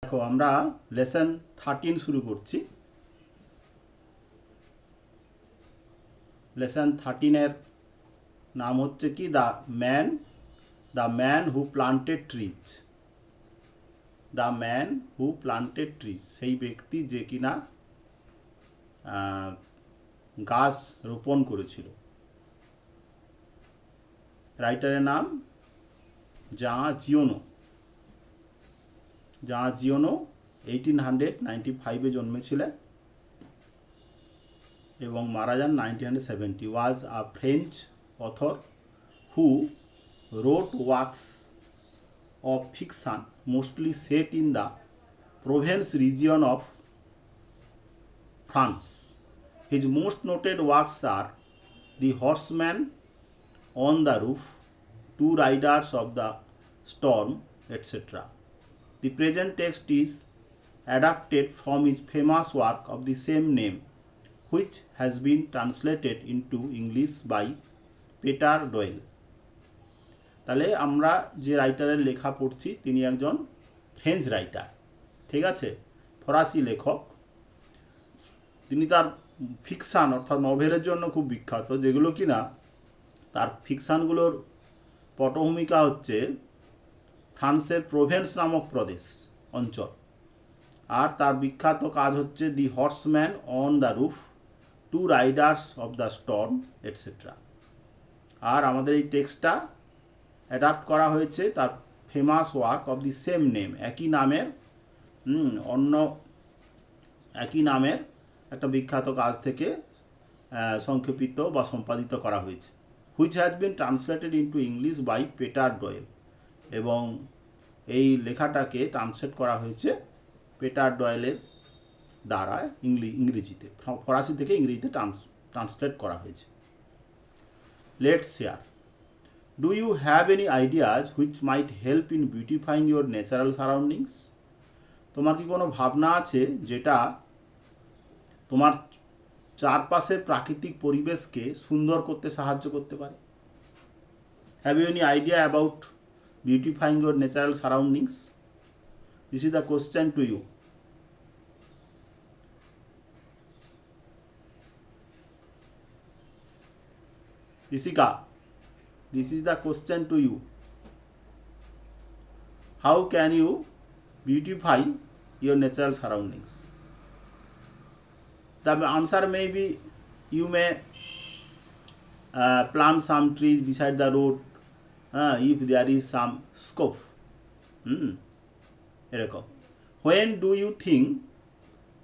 দেখো আমরা লেসন 13 শুরু করছি। লেসন 13 এর নাম হচ্ছে কি the man who planted trees. The man who planted trees, সেই ব্যক্তি যে কিনা গাছ রোপণ করেছিল। রাইটারের নাম জাঁ জিওনো। 1895-এ জন্মেছিলেন এবং মারা যান 1970। Was a French author who wrote works of fiction mostly set in the Provence region of France. His most noted works are The Horseman on the Roof, Two Riders of the Storm, etc. The present text is adapted from his famous work of the same name, which has been translated into English by Peter Doyle. তাহলে আমরা যে রাইটারের লেখা পড়ছি তিনি একজন French writer, ঠিক আছে, ফরাসি লেখক। তিনি তার ফিকশান অর্থাৎ নভেলের জন্য খুব বিখ্যাত, যেগুলো কিনা তার ফিকশানগুলোর পটভূমিকা হচ্ছে ফ্রান্সের প্রোভেন্স নামক প্রদেশ অঞ্চল। আর তার বিখ্যাত কাজ হচ্ছে the horseman on the roof, two riders of the storm, etcetera. আর আমাদের এই টেক্সটটা অ্যাডাপ্ট করা হয়েছে তার famous work of the same name, একই নামের একটা বিখ্যাত কাজ থেকে সংক্ষেপিত বা সম্পাদিত করা হয়েছে। Which has been translated into English by Peter Doyle, এবং এই লেখাটাকে ট্রান্সলেট করা হয়েছে পেটার ডয়েলের দ্বারা ইংরেজিতে, ফরাসি থেকে ইংরেজিতে ট্রান্সলেট করা হয়েছে। Let's share. Do you have any ideas which might help in beautifying your natural surroundings? তোমার কি কোনো ভাবনা আছে যেটা তোমার চারপাশের প্রাকৃতিক পরিবেশকে সুন্দর করতে সাহায্য করতে পারে? Have you any idea about beautifying your natural surroundings? This is the question to you. Isika, this is the question to you. How can you beautify your natural surroundings? The answer may be you may plant some trees beside the road if there is some scope. এরকম। When do you think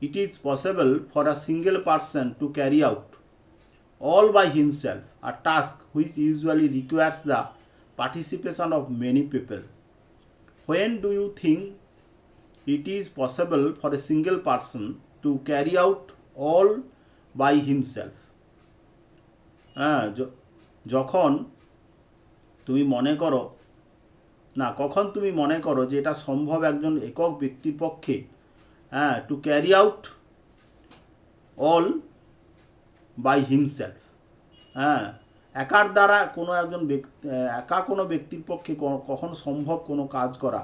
it is possible for a single person to carry out all by himself a task which usually requires the participation of many people? When do you think it is possible for a single person to carry out all by himself? যখন তুমি মনে করো না, কখন তুমি মনে করো যে এটা সম্ভব একজন একক ব্যক্তির পক্ষে to carry out all by himself, একার দ্বারা কোনো ব্যক্তির পক্ষে কখন সম্ভব কোনো কাজ করা,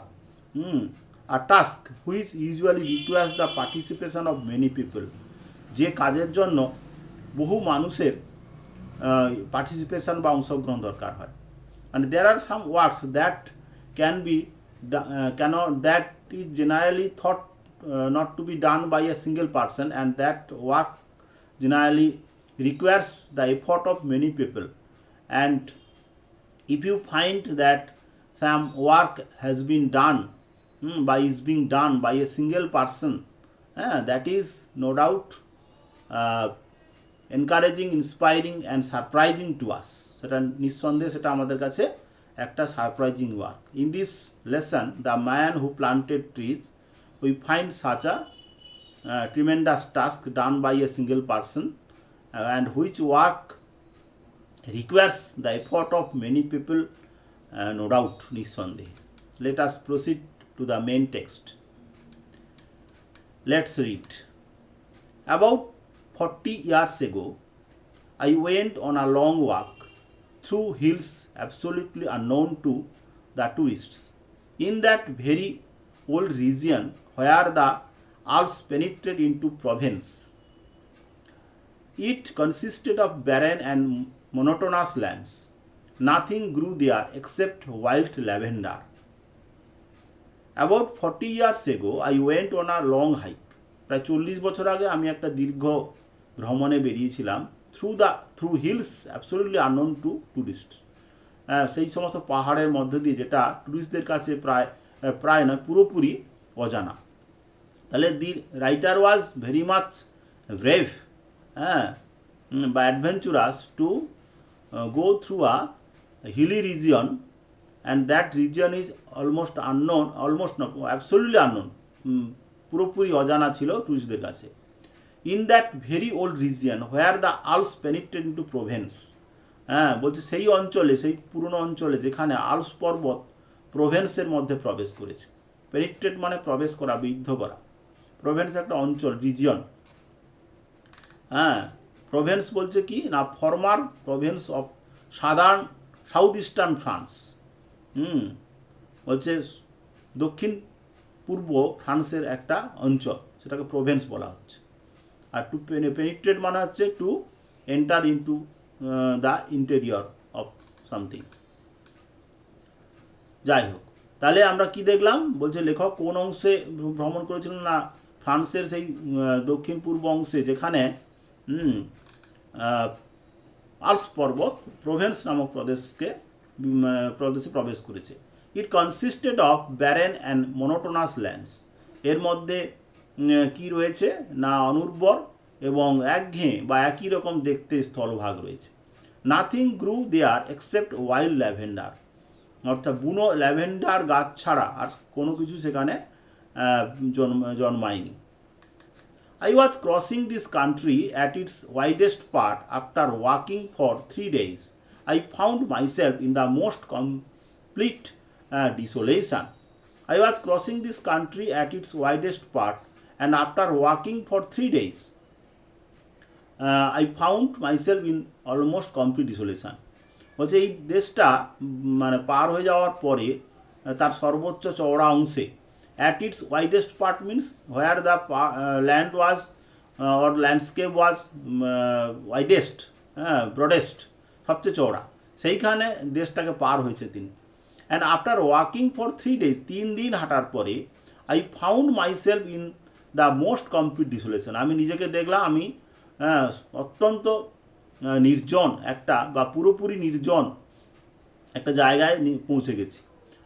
আর task which usually requires the participation of many people, যে কাজের জন্য বহু মানুষের পার্টিসিপেশন বা অংশগ্রহণ দরকার হয়। and there are some works that that is generally thought not to be done by a single person, and that work generally requires the effort of many people. And if you find that some work has been done is being done by a single person, that is no doubt encouraging, inspiring and surprising to us. সেটা নিঃসন্দেহে সেটা আমাদের কাছে একটা surprising work. In this lesson the man who planted trees we find such a tremendous task done by a single person and which work requires the effort of many people, no doubt, নিঃসন্দেহে। Let us proceed to the main text. Let's read. About 40 years ago, I went on a long walk through hills absolutely unknown to the tourists. In that very old region where the Alps penetrated into Provence. It consisted of barren and monotonous lands. Nothing grew there except wild lavender. About 40 years ago, I went on a long hike. প্রায় 40 বছর আগে আমি একটা দীর্ঘ ভ্রমণে বেরিয়েছিলাম through hills absolutely unknown two tourist. সেই সমস্ত পাহাড়ের মধ্য দিয়ে যেটা টুরিস্টদের কাছে প্রায় নয় পুরোপুরি অজানা। তাহলে দি writer was very much brave বা অ্যাডভেঞ্চুরাস two go through a hilly region, and that region is almost unknown, almost not absolutely unknown, পুরোপুরি অজানা ছিল টুরিস্টদের কাছে। In that very old region where the Alps penetrate into Provence, বলছে সেই অঞ্চলে, সেই পুরনো অঞ্চলে যেখানে আলপস পর্বত প্রোভেন্সের মধ্যে প্রবেশ করেছে। পেনিট্রেট মানে প্রবেশ করা, বিদ্ধ করা। প্রোভেন্স একটা অঞ্চল, রিজিয়ন। প্রোভেন্স বলছে কি না, former Provence of south eastern France. বলছে দক্ষিণ পূর্ব ফ্রান্সের একটা অঞ্চল, সেটাকে প্রোভেন্স বলা হচ্ছে। আর টু পেনিট্রেট মানে হচ্ছে to enter into the interior of something. যাই হোক, তাহলে আমরা কি দেখলাম, বলছে লেখক কোন অংশে ভ্রমণ করেছিলেন না, ফ্রান্সের সেই দক্ষিণ পূর্ব অংশে যেখানে আলপস পর্বত প্রোভেন্স নামক প্রদেশে প্রবেশ করেছে। It consisted of barren and monotonous lands. এর মধ্যে কি রয়েছে না, অনুর্বর এবং একঘেয়ে বা একই রকম দেখতে স্থলভাগ রয়েছে। নাথিং গ্রু দেয়ার এক্সেপ্ট ওয়াইল্ড ল্যাভেন্ডার, অর্থাৎ বুনো ল্যাভেন্ডার গাছ ছাড়া আর কোনো কিছু সেখানে জন্মায়নি। I was crossing this country at its widest part. After walking for 3 days, I found myself in the most complete desolation. I was crossing this country at its widest part, and after walking for 3 days, I found myself in almost complete desolation. বলছে এই দেশটা মানে পার হয়ে যাওয়ার পরে তার সর্বোচ্চ চওড়া অংশে, at its widest part means where the land was or landscape was widest, broadest, সবচেয়ে চওড়া, সেইখানে দেশটাকে পার হয়েছে তিনি। And after walking for 3 days, 3 দিন হাঁটার পরে, I found myself in the most complete ডিসোলেশন, আমি নিজেকে দেখলাম আমি অত্যন্ত নির্জন একটা বা পুরোপুরি নির্জন একটা জায়গায় পৌঁছে গেছি।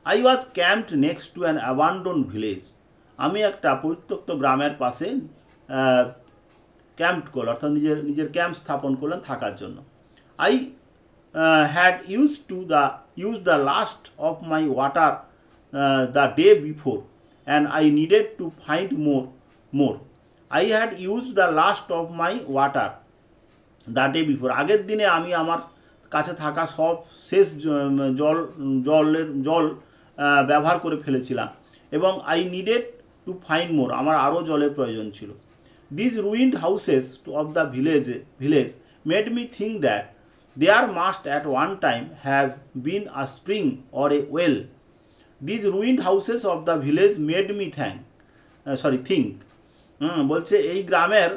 I was camped next to an abandoned village. আমি একটা পরিত্যক্ত গ্রামের পাশে ক্যাম্প করলাম, অর্থাৎ নিজের ক্যাম্প স্থাপন করলেন থাকার জন্য। I had used the last of my water the day before, and I needed to find more. I had used the last of my water the day before. আগের দিনে আমি আমার কাছে থাকা সব শেষ জল ব্যবহার করে ফেলেছিলাম এবং I needed to find more, আমার আরও জলের প্রয়োজন ছিল। This ruined houses of the village made me think that there must at one time have been a spring or a well. This ruined houses of the village made me think. বলছে এই গ্রামের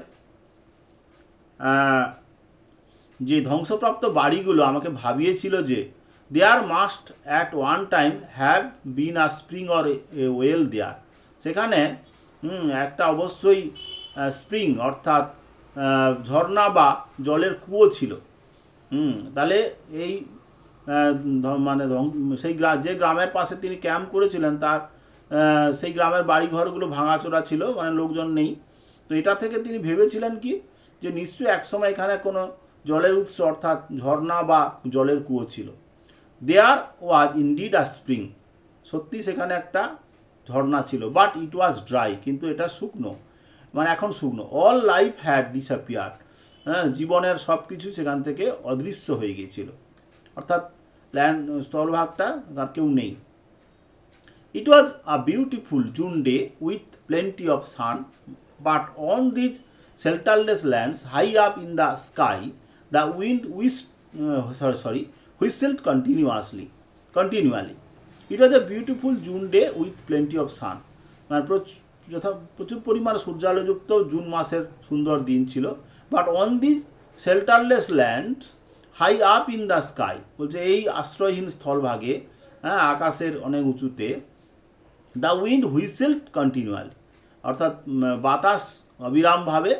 যে ধ্বংসপ্রাপ্ত বাড়িগুলো আমাকে ভাবিয়েছিল যে there must at one time have been a spring or a well there, সেখানে একটা অবশ্যই স্প্রিং অর্থাৎ ঝর্ণা বা জলের কুয়ো ছিল। তাহলে এই মানে সেই যে গ্রামের পাশে তিনি ক্যাম্প করেছিলেন তার সেই গ্রামের বাড়িঘরগুলো ভাঙাচোরা ছিল, মানে লোকজন নেই। তো এটা থেকে তিনি ভেবেছিলেন কি যে নিশ্চয়ই একসময় এখানে কোনো জলের উৎস অর্থাৎ ঝর্ণা বা জলের কুয়ো ছিল। দেয়ার ওয়াজ ইনডিড আ স্প্রিং, সত্যি সেখানে একটা ঝর্ণা ছিল, বাট ইট ওয়াজ ড্রাই, কিন্তু এটা শুকনো, মানে এখন শুকনো। অল লাইফ হ্যাড ডিসঅ্যাপিয়ার্ড, জীবনের সব কিছু সেখান থেকে অদৃশ্য হয়ে গিয়েছিল, অর্থাৎ স্থলভাগটা তার কেউ নেই। It was a beautiful June day with plenty of sun, but on these shelterless lands high up in the sky the wind whistled continually. It was a beautiful June day with plenty of sun. মানে প্রচুর পরিমাণে সূর্যালোকযুক্ত June মাসের সুন্দর দিন ছিল। But on the shelterless lands high up in the sky, বলছে এই আশ্রয়হীন স্থলভাগে, হ্যাঁ, আকাশের অনেক উঁচুতে, দ্য উইন্ড হুইসেলড কন্টিনিউয়ালি, অর্থাৎ বাতাস অবিরামভাবে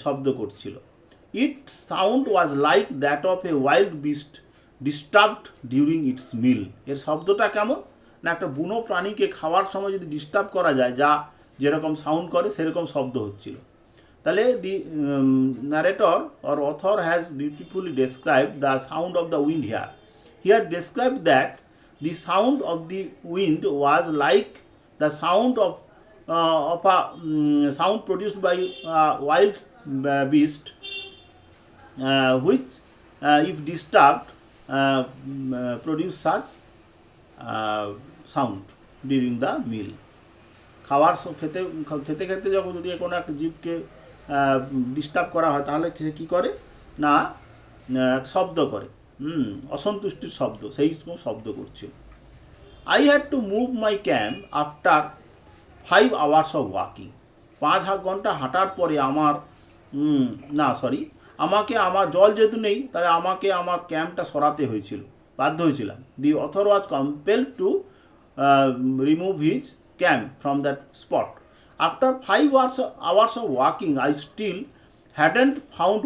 শব্দ করছিল। It sound was like that of a wild beast disturbed during its meal. এর শব্দটা কেমন না, একটা বুনো প্রাণীকে খাওয়ার সময় যদি ডিস্টার্ব করা যায়, যা যেরকম সাউন্ড করে সেরকম শব্দ হচ্ছিল। তাহলে the narrator or author has beautifully described the sound of the wind here. He has described that the sound of the wind was like the sound of a sound produced by a wild beast, which if disturbed produce such sound during the meal. খাবার খেতে খেতে খেতে যখন যদি কোনো একটা জীবকে disturb করা হয়, তাহলে সে কী করে না, শব্দ করে, অসন্তুষ্টির শব্দ, সেই শব্দ করছিল। I had to move my camp after 5 hours of walking. 5 ঘন্টা হাঁটার পরে আমাকে আমার জল যেহেতু নেই, তাহলে আমাকে আমার ক্যাম্পটা সরাতে হয়েছিল, বাধ্য হয়েছিলাম। দি author was compelled to remove his camp from that spot. After 5 hours of walking, I still hadn't found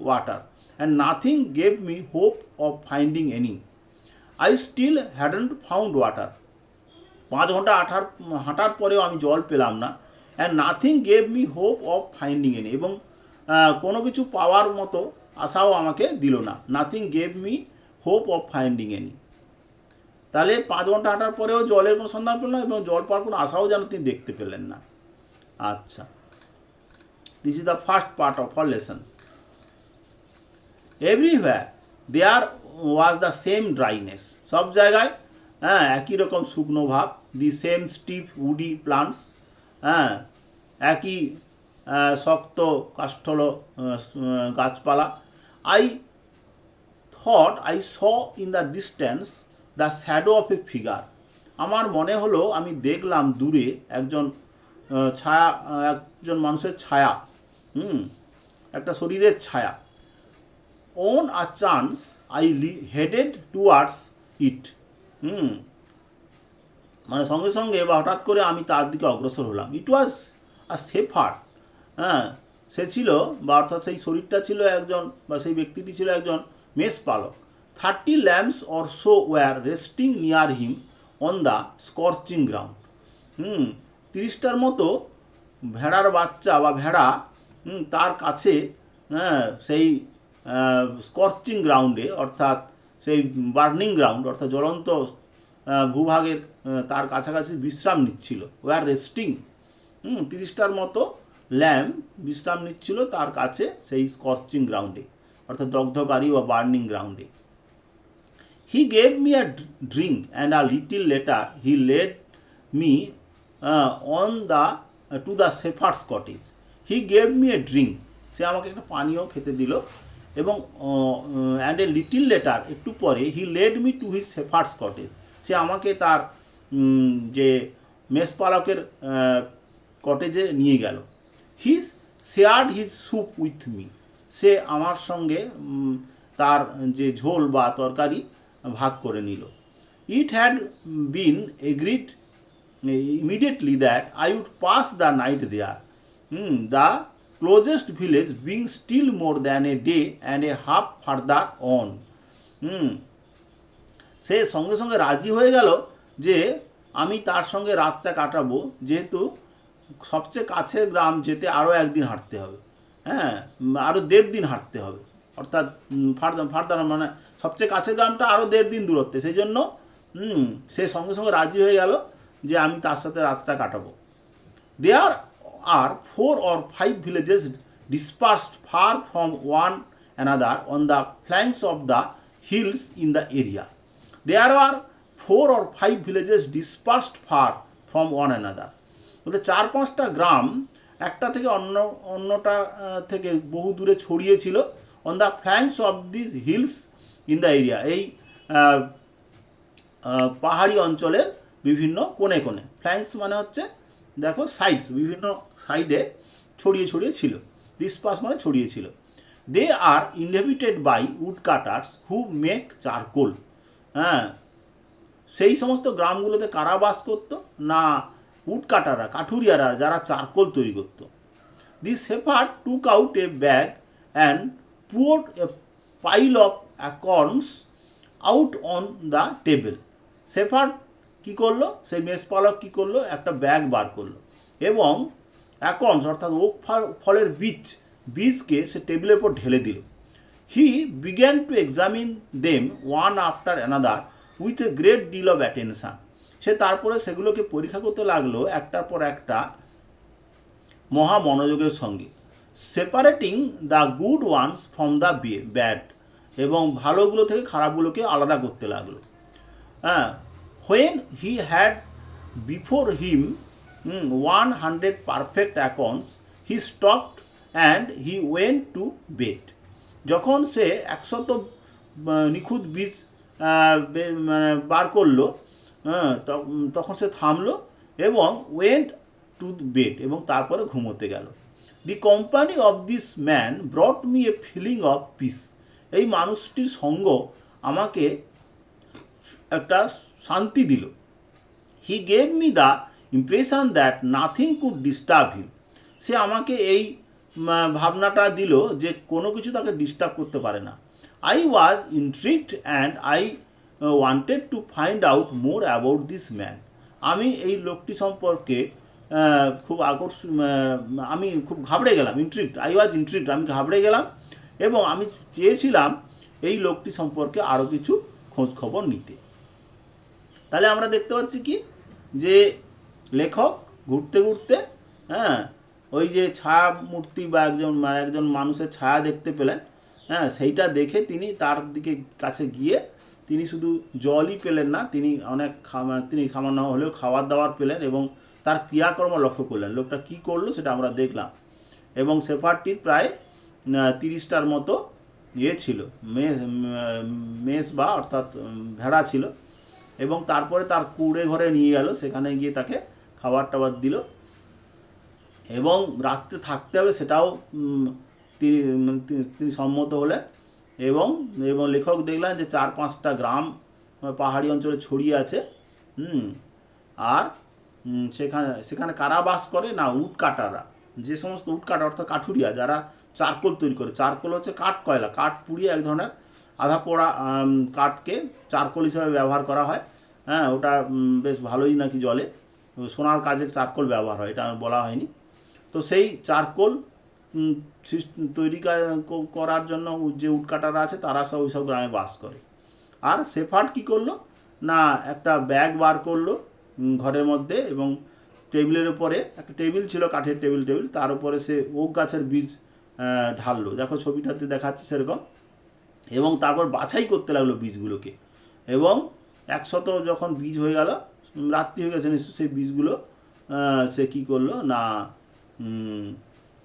water, and nothing gave me hope of finding any. I still hadn't found water. 5 ঘন্টা হাঁটার পরেও আমি জল পেলাম না। And nothing gave me hope of finding any, এবং কোনো কিছু পাওয়ার মতো আশাও আমাকে দিল না। Nothing gave me hope of finding any. তাহলে 5 ঘন্টা হাঁটার পরেও জলের কোনো সন্ধান পেল না, এবং জল পাওয়ার কোনো আশাও যেন তিনি দেখতে পেলেন না। আচ্ছা, this is the first part of our lesson. Everywhere there was the same dryness, সব জায়গায় একই রকম শুকনো ভাব। The same stiff woody plants, একই শক্ত কাষ্ঠল গাছপালা। I thought I saw in the distance the shadow of a figure, আমার মনে হলো আমি দেখলাম দূরে একজন মানুষের ছায়া, একটা শরীরের ছায়া। On a chance I headed towards it, মানে সঙ্গে সঙ্গে বা হঠাৎ করে আমি তার দিকে অগ্রসর হলাম। ইট ওয়াজ আ শেফার্ড, সে ছিল, বা অর্থাৎ সেই শরীরটা ছিল একজন, বা সেই ব্যক্তিটি ছিল একজন মেষপালক। 30 lambs or so were resting near him on the scorching ground. 30টার মতো ভেড়ার বাচ্চা বা ভেড়া তার কাছে, সেই স্কর্চিং গ্রাউন্ডে, অর্থাৎ সেই বার্নিং গ্রাউন্ড, অর্থাৎ জ্বলন্ত ভূভাগের তার কাছাকাছি বিশ্রাম নিচ্ছিল। ওয়ার রেস্টিং, 30টার মতো ল্যাম্প বিশ্রাম নিচ্ছিল তার কাছে সেই স্কর্চিং গ্রাউন্ডে, অর্থাৎ দগ্ধকারী বা বার্নিং গ্রাউন্ডে। He gave me a drink and a little later he led me to the shepherd's cottage. He gave me a drink, সে আমাকে একটা পানীয় খেতে দিল, এবং অ্যান্ড এ লিটিল লেটার, একটু পরে, he led me to his shepherd's cottage, সে আমাকে তার যে মেষপালকের কটেজে নিয়ে গেল। He shared his soup with me, সে আমার সঙ্গে তার যে ঝোল বা তরকারি ভাগ করে নিল। It had been agreed immediately that I would pass the night there, the closest village being still more than a day and a half further on. সে সঙ্গে সঙ্গে রাজি হয়ে গেল যে আমি তার সঙ্গে রাতটা কাটাবো, যেহেতু সবচেয়ে কাছের গ্রাম যেতে আরও একদিন হাঁটতে হবে, আরও 1.5 দিন হাঁটতে হবে, অর্থাৎ ফার্দার মানে সবচেয়ে কাছের গ্রামটা আরও 1.5 দিন দূরত্বে। সেই জন্য সে সঙ্গে সঙ্গে রাজি হয়ে গেল যে আমি তার সাথে রাতটা কাটাবো। দেয়ার are 4 or 5 villages dispersed far from one another on the flanks of the hills in the area. There are 4 or 5 villages dispersed far from one another. বলতে 4-5টা গ্রাম একটা থেকে অন্যটা থেকে বহু দূরে ছড়িয়ে ছিল। on the flanks of these hills in the area, এই পাহাড়ি অঞ্চলের বিভিন্ন কোণে কোণে। ফ্ল্যাঙ্কস মানে হচ্ছে দেখো সাইডস, বিভিন্ন সাইডে ছড়িয়ে ছড়িয়ে ছিল। ডিসপার্স মানে ছড়িয়ে ছিল। They are inhabited by woodcutters who make charcoal. হ্যাঁ, সেই সমস্ত গ্রামগুলোতে কারা বাস করত? না উড কাটাররা, কাঠুরিয়ারা, যারা চারকোল তৈরি করত। The shepherd took out a bag and poured a pile of acorns out on the table. Shepherd কী করলো? সেই মেষপালক কী করলো? একটা ব্যাগ বার করলো এবং অ্যাকর্নস অর্থাৎ ওক ফলের বীজকে সে টেবিলের উপর ঢেলে দিল। He began to examine them one after another with a great deal of attention. সে তারপরে সেগুলোকে পরীক্ষা করতে লাগলো একটার পর একটা মহা মনোযোগের সঙ্গে। Separating the good ones from the bad, এবং ভালোগুলো থেকে খারাপগুলোকে আলাদা করতে লাগলো। হ্যাঁ, when he had before him 100 perfect accounts he stopped and he went to bed. যখন সে 100 নিখুঁত বীজ মানে বার করলো, তখন সে থামলো এবং ওয়েন্ট টু বেড, এবং তারপরে ঘুমোতে গেল। The company of this man brought me a feeling of peace. এই মানুষটির সঙ্গ আমাকে একটা শান্তি দিল। He gave me the impression that nothing could disturb him. সে আমাকে এই ভাবনাটা দিল যে কোনো কিছু তাকে ডিস্টার্ব করতে পারে না। I was intrigued and I wanted to find out more about this man. আমি এই লোকটি সম্পর্কে আমি খুব ঘাবড়ে গেলাম। আই ওয়াজ ইন্ট্রিগড, আমি ঘাবড়ে গেলাম এবং আমি চেয়েছিলাম এই লোকটি সম্পর্কে আরও কিছু খোঁজ খবর নিতে। তাহলে আমরা দেখতে পাচ্ছি কি, যে লেখক ঘুরতে ঘুরতে ওই যে ছায়া মূর্তি বা একজন মানুষের ছায়া দেখতে পেলেন। সেইটা দেখে তিনি তার দিকে কাছে গিয়ে তিনি শুধু জলই পেলেন না, তিনি তিনি সামান্য হলেও খাবার দাবার পেলেন এবং তার ক্রিয়াকর্ম লক্ষ্য করলেন। লোকটা কী করলো সেটা আমরা দেখলাম। এবং শেফার্ডটির প্রায় 30টার মতো ছিল, মেষ বা অর্থাৎ ভেড়া ছিল। এবং তারপরে তার কুঁড়ে ঘরে নিয়ে গেল, সেখানে গিয়ে তাকে খাবার টাবার দিল এবং রাত্রে থাকতে হবে সেটাও তিনি সম্মত হলেন। এবং লেখক দেখলেন যে 4-5টা গ্রাম পাহাড়ি অঞ্চলে ছড়িয়ে আছে। আর সেখানে কারা বাস করে? না উড কাটাররা, যে সমস্ত উড কাটার অর্থাৎ কাঠুরিয়া, যারা চারকোল তৈরি করে। চারকোল হচ্ছে কয়লা, কাঠ পুড়িয়ে এক ধরনের আধা পোড়া কাঠকে চারকোল হিসাবে ব্যবহার করা হয়। ওটা বেশ ভালোই নাকি জলে, সোনার কাজে চারকোল ব্যবহার হয়, এটা বলা হয়নি। তো সেই চারকোল তৈরি করার জন্য যে উডকাটাররা আছে তারা ওই সব গ্রামে বাস করে। আর শেফার্ড কী করলো? না একটা ব্যাগ বার করলো ঘরের মধ্যে এবং টেবিলের উপরে একটা টেবিল ছিল, কাঠের টেবিল, তার উপরে সে ওক গাছের বীজ ঢাললো। দেখো ছবিটাতে দেখাচ্ছে সেরকম। এবং তারপর বাছাই করতে লাগলো বীজগুলোকে। এবং 100 যখন বীজ হয়ে গেল, রাত্রি হয়ে গেছে নিশ্চয়, সেই বীজগুলো সে কী করলো? না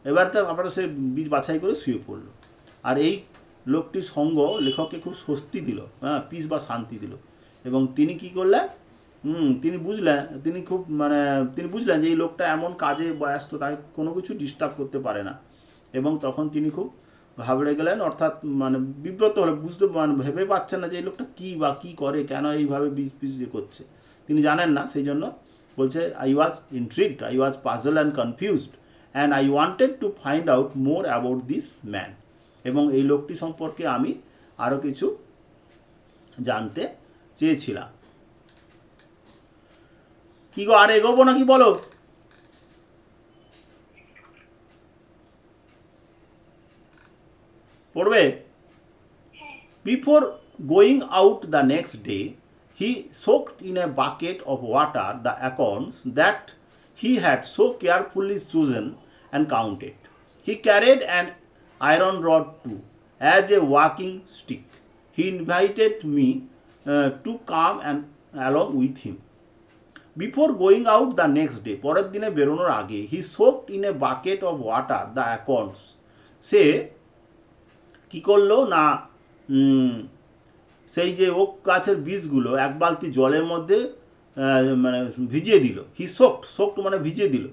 এবার তারপরে সে বীজ বাছাই করে শুয়ে পড়লো। আর এই লোকটির সঙ্গ লেখককে খুব স্বস্তি দিল, পিস বা শান্তি দিল। এবং তিনি কী করলেন? তিনি বুঝলেন যে এই লোকটা এমন কাজে ব্যস্ত, তাকে কোনো কিছু ডিস্টার্ব করতে পারে না। এবং তখন তিনি খুব ঘাবড়ে গেলেন, অর্থাৎ বিব্রত হলে ভেবে পাচ্ছেন না যে এই লোকটা কী করে, কেন এইভাবে বীজ করছে, তিনি জানেন না। সেই জন্য বলছে, I was intrigued, I was puzzle and confused and I wanted to find out more about this man. এবং এই লোকটি সম্পর্কে আমি আরও কিছু জানতে চেয়েছিলাম। কি গো, আর এগোবো নাকি বলো? পড়বে? Before going out the next day, he soaked in a bucket of water the acorns that he had so carefully chosen and counted. He carried an iron rod too, as a walking stick. He invited me to come and along with him. Before going out the next day, পরের দিনে বেরোনোর আগে, he soaked in a bucket of water the acorns. সে কী করলো? না সেই যে okay গাছের বীজগুলো এক বালতি জলের মধ্যে মানে ভিজিয়ে দিল। হি সোকড মানে ভিজিয়ে দিল,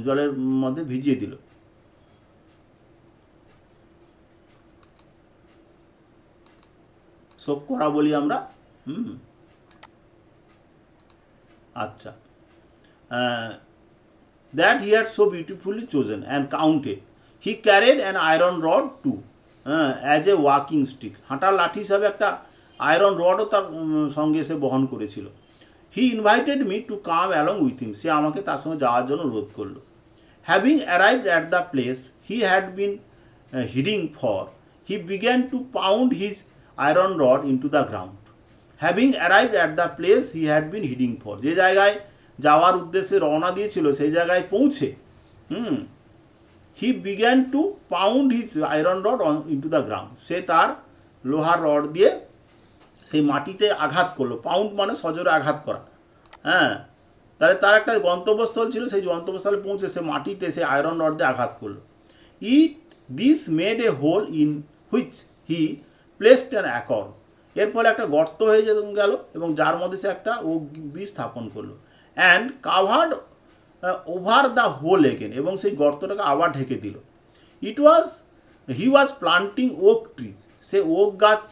জলের মধ্যে ভিজিয়ে দিল। সোক করা বলি আমরা। আচ্ছা, that he had so beautifully chosen and counted. He carried an iron rod too, as a walking stick. হাঁটার লাঠি হিসাবে একটা আয়রন রডও তার সঙ্গে সে বহন করেছিল। He invited me to come along with him. সে আমাকে তার সঙ্গে যাওয়ার জন্য অনুরোধ করলো। Having arrived at the place he had been heading for, he began to pound his iron rod into the ground. Having arrived at the place he had been heading for, যে জায়গায় যাওয়ার উদ্দেশ্যে রওনা দিয়েছিল সেই জায়গায় পৌঁছে he began to pound his iron rod into the ground. সে তার লোহার রড দিয়ে সেই মাটিতে আঘাত করলো। পাউন্ড মানে সজোরে আঘাত করা। তাহলে তার একটা গন্তব্যস্থল ছিল, সেই গন্তব্যস্থলে পৌঁছে সে মাটিতে সে আয়রন রড দিয়ে আঘাত করলো। This made a hole in which he placed an acorn. এর ফলে একটা গর্ত হয়ে গেল এবং যার মধ্যে সে একটা ওক বীজ স্থাপন করলো। And covered over the hole again, এবং সেই গর্তটাকে আবার ঢেকে দিল। He was planting oak trees. সে ওক গাছ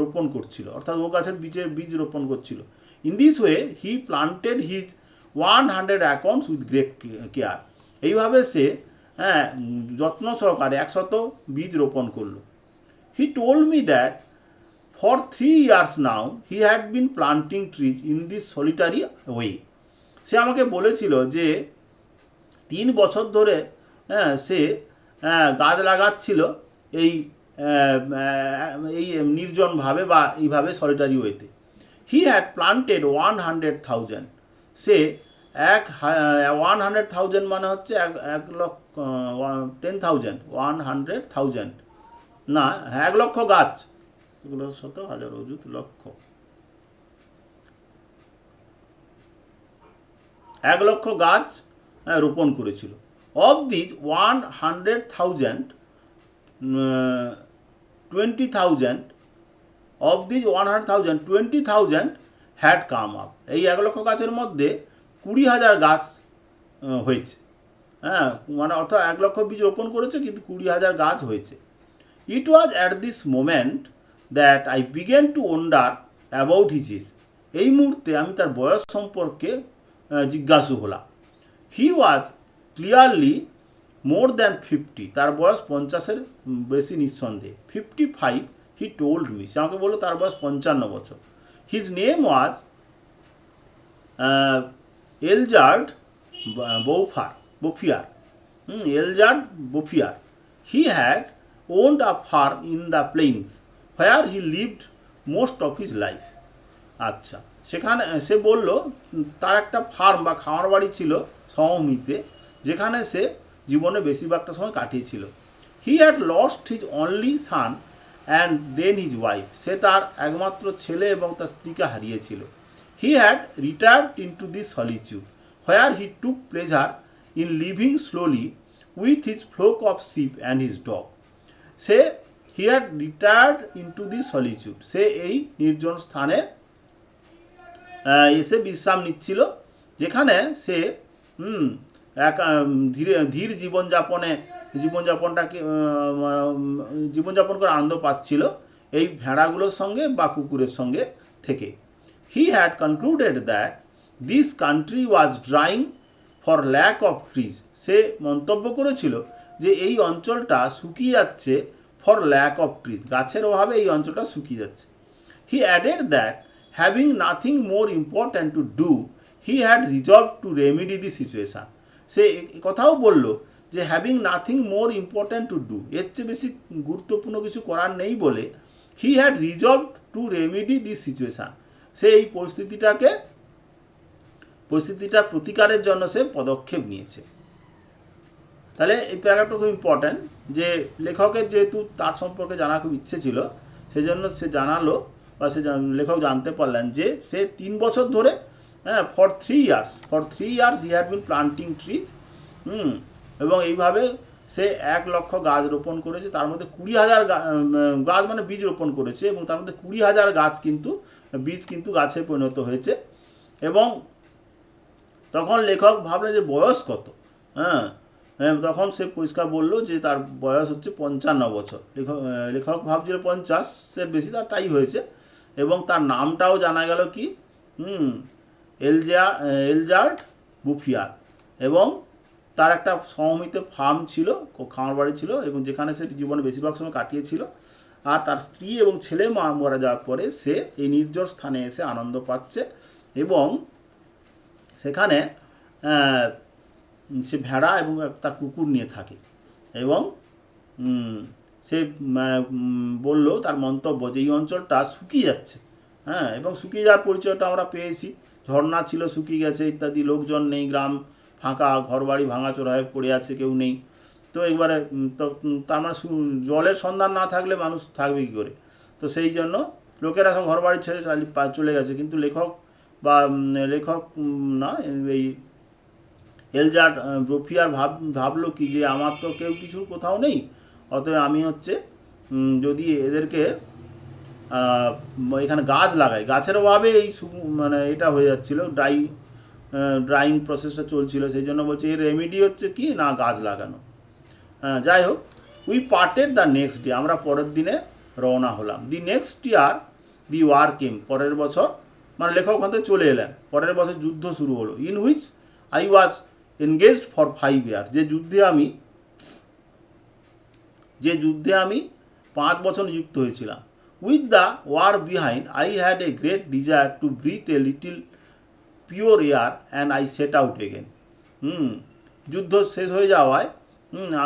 রোপণ করছিল, অর্থাৎ ওক গাছের বীজ রোপণ করছিল। In this way he planted his 100 acorns with great care. এইভাবে সে যত্ন সহকারে 100 বীজ রোপণ করলো। He told me that for 3 years now he had been planting trees in this solitary way. সে আমাকে বলেছিল যে 3 বছর ধরে সে গাছ লাগাচ্ছিল এই নির্জনভাবে বা এইভাবে সলিটারি ওয়েতে। He had planted 100,000। সে 100,000 মানে হচ্ছে 10,000, 100,000 না, 1 লক্ষ গাছ, এগুলো শত হাজার অযুত লক্ষ, 1 লক্ষ গাছ রোপণ করেছিল। Of these 100,000, 20,000 of these 100,000, 20,000 had come up. এই 1 লক্ষ গাছের মধ্যে 20,000 গাছ হয়েছে। মানে অর্থাৎ 1 লক্ষ বীজ রোপণ করেছে কিন্তু 20,000 গাছ হয়েছে। It was at this moment that I began to wonder about his age. এই মুহূর্তে আমি তার বয়স সম্পর্কে জিজ্ঞাসু হলাম। He was clearly more than 50। তার বয়স 50-এর বেশি নিঃসন্দেহে। 55 হি টোল্ড মি। সে আমাকে বললো তার বয়স 55 বছর। His name was Elzeard Bouffier. Elzeard Bouffier. He had owned a farm in the plains where he lived most of his life. আচ্ছা, সেখানে সে বলল তার একটা ফার্ম বা খামার বাড়ি ছিল সমভূমিতে, যেখানে সে জীবনে বেশিরভাগটা সময় কাটিয়েছিল। He had lost his only son and then his wife. সে তার একমাত্র ছেলে এবং তার স্ত্রীকে হারিয়েছিল। He had retired into this solitude where he took pleasure in living slowly with his flock of sheep and his dog. সে he had retired into the solitude. সে এই নির্জন স্থানে এসে বিশ্রাম নিচ্ছিল, যেখানে সে এক ধীর জীবনযাপন করে আনন্দ পাচ্ছিল এই ভেড়াগুলোর সঙ্গে বা কুকুরের সঙ্গে থেকে। He had concluded that this country was drying for lack of trees. সে মন্তব্য করেছিল যে এই অঞ্চলটা শুকিয়ে যাচ্ছে ফর ল্যাক অফ ট্রিজ, গাছের অভাবে এই অঞ্চলটা শুকিয়ে যাচ্ছে। He added that having nothing more important to do he had resolve to remedy the situation. সে কথাও বলল যে having nothing more important to do, এর চেয়ে বেশি গুরুত্বপূর্ণ কিছু করার নেই বলে he had resolve to remedy the situation. সে এই পরিস্থিতিটার প্রতিকারের জন্য সে পদক্ষেপ নিয়েছে। তাহলে এই প্যারাগ্রাফটা খুব ইম্পর্ট্যান্ট, যে লেখকের যেহেতু তার সম্পর্কে জানার খুব ইচ্ছে ছিল, সেজন্য সে জানালো বা লেখক জানতে পারলেন যে সে 3 বছর ধরে for 3 years he had been planting trees. এবং এইভাবে সে 1,00,000 গাছ রোপণ করেছে, তার মধ্যে 20,000 গাছ মানে বীজ রোপণ করেছে, এবং তার মধ্যে 20,000 গাছ কিন্তু বীজ কিন্তু গাছে পরিণত হয়েছে। এবং তখন লেখক ভাবলেন যে বয়স কত, হ্যাঁ, তখন সে পরিষ্কার বলল যে তার বয়স হচ্ছে 55 বছর। লেখক ভাবছিল 50-এর বেশি, তার তাই হয়েছে। এবং তার নামটাও জানা গেল কি, এলজার্ড বুফিয়ার। এবং তার একটা সমমিত ফার্ম ছিল, খামার বাড়ি ছিল, এবং যেখানে সে জীবনে বেশিরভাগ সময় কাটিয়েছিল। আর তার স্ত্রী এবং ছেলে মারা যাওয়ার পরে সে এই নির্জন স্থানে এসে আনন্দ পাচ্ছে, এবং সেখানে সে ভেড়া এবং তার কুকুর নিয়ে থাকে। এবং সে বলল, তার মন্তব্য যে এই অঞ্চলটা শুকিয়ে যাচ্ছে, হ্যাঁ, এবং শুকিয়ে যাওয়ার পরিচয়টা আমরা পেয়েছি। ঝর্ণা ছিল, শুকিয়ে গেছে ইত্যাদি, লোকজন নেই, গ্রাম ফাঁকা, ঘরবাড়ি ভাঙাচোরা হয়ে পড়ে আছে, কেউ নেই। তো একবারে তো তার মানে জলের সন্ধান না থাকলে মানুষ থাকবে কী করে? তো সেই জন্য লোকেরা সব ঘরবাড়ি ছেড়ে চলে গেছে। কিন্তু লেখক না, এই এলজার্ড বুফিয়ার ভাবলো কি, যে আমার তো কেউ কিছু কোথাও নেই, অতএব আমি হচ্ছে যদি এদেরকে এখানে গাছ লাগাই। গাছের অভাবে এই মানে এটা হয়ে যাচ্ছিলো, ড্রাইং প্রসেসটা চলছিল। সেই জন্য বলছে এর রেমেডি হচ্ছে কি না, গাছ লাগানো। যাই হোক, we parted the next day, আমরা পরের দিনে রওনা হলাম। The next year the war কেম, পরের বছর, মানে লেখক ওখান থেকে চলে এলেন, পরের বছর যুদ্ধ শুরু হলো। In which I was engaged for 5 year, যে যুদ্ধে আমি 5 বছর নিযুক্ত হয়েছিলাম। With the war behind I had a great desire to breathe a little pure air and I set out again. যুদ্ধ শেষ হয়ে যাওয়ায়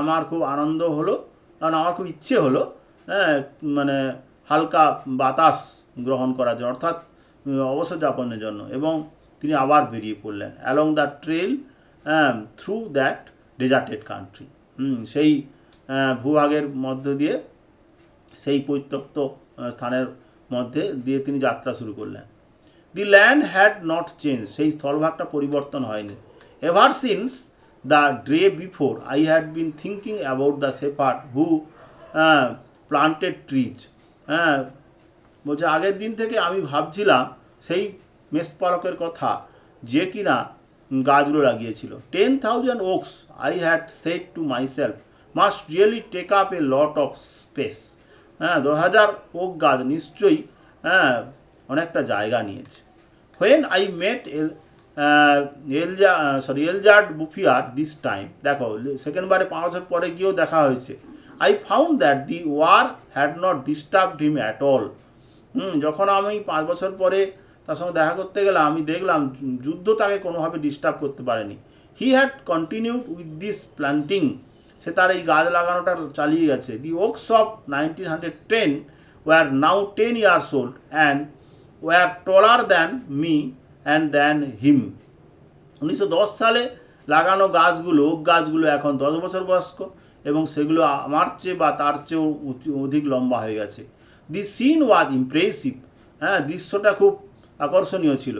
আমার খুব আনন্দ হলো, কারণ আমার খুব ইচ্ছে হলো, হ্যাঁ, মানে হালকা বাতাস গ্রহণ করার জন্য, অর্থাৎ অবসর যাপনের জন্য। এবং তিনি আবার বেরিয়ে পড়লেন along the trail through that deserted country. সেই ভূভাগের মধ্য দিয়ে, সেই পরিত্যক্ত স্থানের মধ্যে দিয়ে তিনি যাত্রা শুরু করলেন। দি ল্যান্ড হ্যাড নট চেঞ্জ, সেই স্থলভাগটা পরিবর্তন হয়নি। Ever since the day before I had been thinking about the shepherd who planted trees. হ্যাঁ, বলছে আগের দিন থেকে আমি ভাবছিলাম সেই মেষপালকের কথা, যে কিনা গাছগুলো লাগিয়েছিল। 10,000 oaks I had said to myself must really take up a lot of space. হ্যাঁ, 10,000 ওক গাছ নিশ্চয়ই অনেকটা জায়গা নিয়েছে। When I met Elzeard Bouffier this time, দেখো সেকেন্ডবারে 5 বছর পরে গিয়েও দেখা হয়েছে। I found that the war had not disturbed him at all. যখন আমি 5 বছর পরে তার সঙ্গে দেখা করতে গেলাম, আমি দেখলাম যুদ্ধ তাকে কোনোভাবে ডিস্টার্ব করতে পারেনি। He had continued with this planting, সে তার এই গাছ লাগানোটা চালিয়ে গেছে। The oaks of 1910 were now 10 years old and were taller than me and than him. 1910 সালে লাগানো গাছগুলো, ওক গাছগুলো এখন 10 বছর বয়স্ক, এবং সেগুলো আমার চেয়ে বা তার চেয়েও অধিক লম্বা হয়ে গেছে। দি সিন ওয়াজ ইমপ্রেসিভ, হ্যাঁ, দৃশ্যটা খুব আকর্ষণীয় ছিল।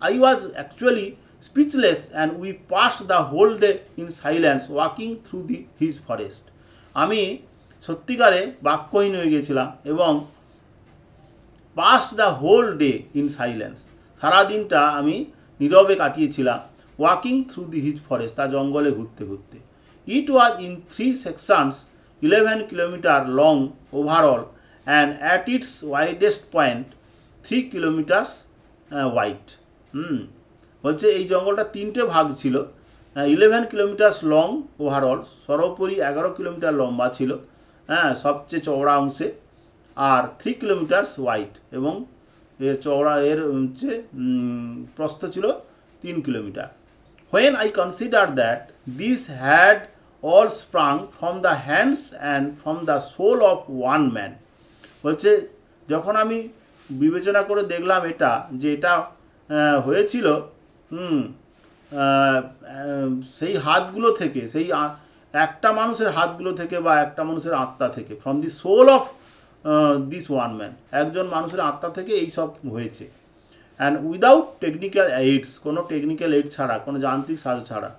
I was actually speechless and we passed the whole day in silence walking through his forest. আমি সত্যিকারে বাক্যহীন হয়ে গেছিলাম, এবং passed the whole day in silence, সারাদিনটা আমি নীরবে কাটিয়েছিলাম। ওয়াকিং থ্রু হিজ ফরেস্ট, তার জঙ্গলে ঘুরতে ঘুরতে। ইট was in 3 sections 11 kilometer long overall and at its widest point 3 kilometers wide. বলছে এই জঙ্গলটা 3টে ভাগ ছিল। 11 kilometers লং ওভারঅল, সর্বোপরি 11 কিলোমিটার লম্বা ছিল, হ্যাঁ, সবচেয়ে চওড়া অংশে। আর 3 kilometers ওয়াইড, এবং এর চওড়া, এর হচ্ছে প্রস্থ ছিল 3 kilometre. When I consider that this had all sprung from the hands and from the soul of one man, বলছে যখন আমি বিবেচনা করে দেখলাম এটা, যে এটা হয়েছিল সেই হাতগুলো থেকে, সেই একটা মানুষের হাতগুলো থেকে বা একটা মানুষের আত্মা থেকে, from the soul of this one man, একজন মানুষের আত্মা থেকে এই সব হয়েছে। অ্যান্ড উইদাউট টেকনিক্যাল এইডস, কোনো টেকনিক্যাল এইড ছাড়া, কোনো যান্ত্রিক সাহায্য ছাড়া।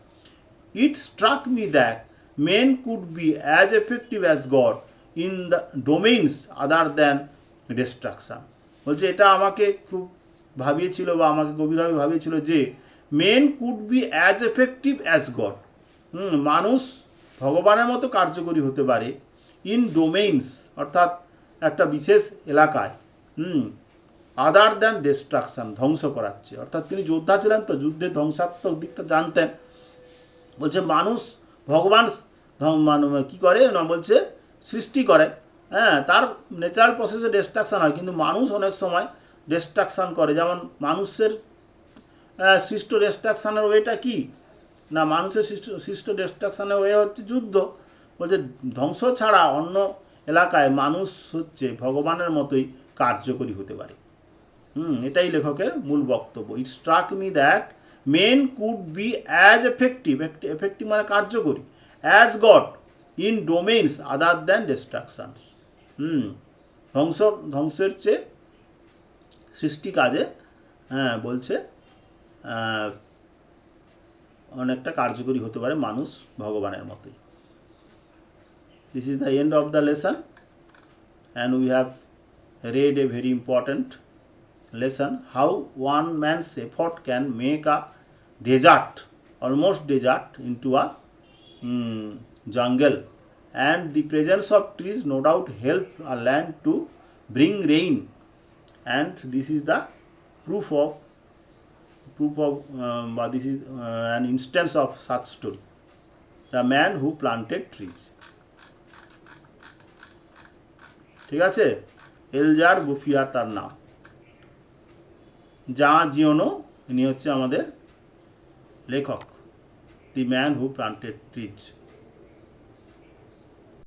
It struck me that men could be as effective as God in the domains other than destruction. বলছে এটা আমাকে খুব ভাবিয়েছিল বা আমাকে গভীরভাবে ভাবিয়েছিল যে men could be as effective as God, মানুষ ভগবানের মতো কার্যকরী হতে পারে ইন ডোমেইনস অর্থাৎ একটা বিশেষ এলাকায়, আদার দ্যান ডিস্ট্রাকশান ধ্বংস করাচ্ছে। অর্থাৎ তিনি যোদ্ধা ছিলেন তো, যুদ্ধের ধ্বংসাত্মক দিকটা জানতেন। বলছে মানুষ ভগবান মানে কী করে না, বলছে সৃষ্টি করে, হ্যাঁ, তার ন্যাচারাল প্রসেসে ডিস্ট্রাকশান হয়, কিন্তু মানুষ অনেক সময় ডিস্ট্রাকশান করে। যেমন মানুষের সৃষ্ট ডিস্ট্রাকশানের ওয়েটা কি না, মানুষের সৃষ্ট ডিস্ট্রাকশানের ওয়ে হচ্ছে যুদ্ধ। বলছে ধ্বংস ছাড়া অন্য এলাকায় মানুষ হচ্ছে ভগবানের মতোই কার্যকরী হতে পারে। এটাই লেখকের মূল বক্তব্য। It struck me that men could be as effective, effective মানে কার্যকরী, as God in domains other than destructions. ধ্বংসের চেয়ে সৃষ্টি কাজে, হ্যাঁ বলছে অনেকটা কার্যকরী হতে পারে মানুষ ভগবানের মতোই। This is the end of the lesson and we have read a very important lesson, how one man's effort can make a desert, almost desert, into a jungle, and the presence of trees no doubt help a land to bring rain, and this is the proof of this is an instance of such story, the man who planted trees. ঠিক আছে, এলজার গুফিয়ার তার নাম। যা জিওনো ইনি হচ্ছে আমাদের লেখক, the man who planted trees.